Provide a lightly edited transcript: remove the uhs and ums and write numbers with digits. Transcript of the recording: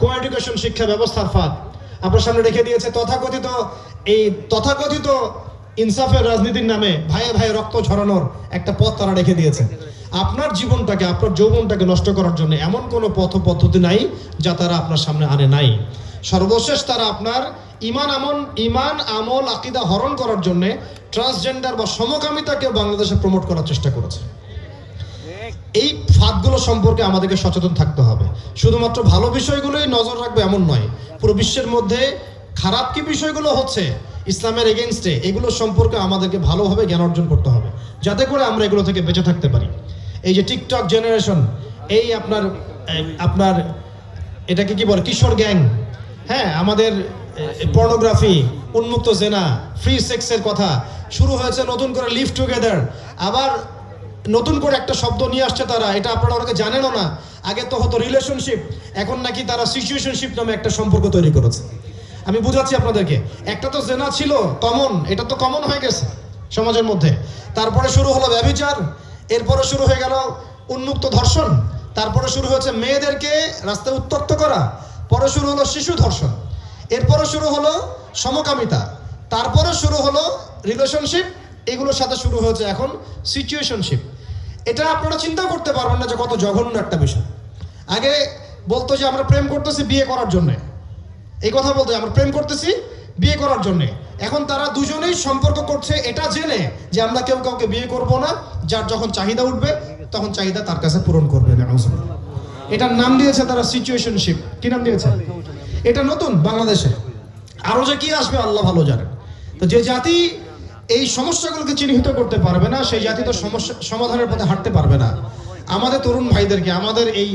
কো education শিক্ষা ব্যবস্থার ফাঁদ আপনার সামনে রেখে দিয়েছে। তথাকথিত ইনসাফের রাজনীতির নামে ভাইয়ে ভাইয়ে রক্ত ঝরানোর একটা পথ তারা রেখে দিয়েছে। আপনার জীবনটাকে, আপনার যৌবনটাকে নষ্ট করার জন্য এমন কোনো পদ্ধতি নাই যা তারা আপনার সামনে আনে নাই। সর্বশেষ তারা আপনার ইমান আমল আকীদা হরণ করার জন্য ট্রান্সজেন্ডার বা সমকামিতাকে বাংলাদেশে প্রমোট করার চেষ্টা করেছে। এই ফাঁদগুলো সম্পর্কে আমাদেরকে সচেতন থাকতে হবে। শুধুমাত্র ভালো বিষয়গুলোই নজর রাখবে এমন নয়, পুরো বিশ্বের মধ্যে খারাপ কি বিষয়গুলো হচ্ছে ইসলামের এগেইনস্টে, এগুলো সম্পর্কে আমাদেরকে ভালোভাবে জ্ঞান অর্জন করতে হবে, যাতে করে আমরা এগুলো থেকে বেঁচে থাকতে পারি। এই যে টিকটক জেনারেশন, এই আপনার এটাকে কি বলে, কিশোর গ্যাং, হ্যাঁ, আমাদের পর্নোগ্রাফি, উন্মুক্ত জেনা, ফ্রি সেক্সের কথা শুরু হয়েছে, নতুন করে লিভ টুগেদার, আবার নতুন করে একটা শব্দ নিয়ে আসছে তারা, এটা আপনারা অনেকে জানেনও না। আগে তো হতো রিলেশনশিপ, এখন নাকি তারা সিচুয়েশনশিপ নামে একটা সম্পর্ক তৈরি করেছে। আমি বুঝাচ্ছি আপনাদেরকে, একটা তো জেনা ছিল কমন, এটা তো কমন হয়ে গেছে সমাজের মধ্যে। তারপরে শুরু হলো ব্যভিচার, এরপরে শুরু হয়ে গেল উন্মুক্ত ধর্ষণ, তারপরে শুরু হয়েছে মেয়েদেরকে রাস্তায় উত্ত্যক্ত করা, পরে শুরু হলো শিশু ধর্ষণ, এরপরে শুরু হলো সমকামিতা, তারপরে শুরু হলো রিলেশনশিপ, এগুলোর সাথে শুরু হয়েছে এখন সিচুয়েশনশিপ। এটা আপনারা চিন্তা করতে পারবেন না যে কত জঘন্য একটা বিষয়। আগে বলতো যে আমরা প্রেম করতেছি বিয়ে করার জন্যে, এই কথা বলতো আমরা প্রেম করতেছি বিয়ে করার জন্যে। এখন তারা দুজনেই সম্পর্ক করছে এটা জেনে যে আমরা কেউ কাউকে বিয়ে করব না, যার যখন চাহিদা উঠবে তখন চাহিদা তার কাছে পূরণ করবে। এটার নাম দিয়েছে তারা সিচুয়েশনশিপ। কি নাম দিয়েছে? এটা নতুন বাংলাদেশে, আরো যে কি আসবে আল্লাহ ভালো জানেন। তো যে জাতি এই সমস্যাগুলোকে চিহ্নিত করতে পারবে না, সেই জাতি তো সমস্যা সমাধানের পথে হাঁটতে পারবে না। আমাদের তরুণ ভাইদেরকে, আমাদের এই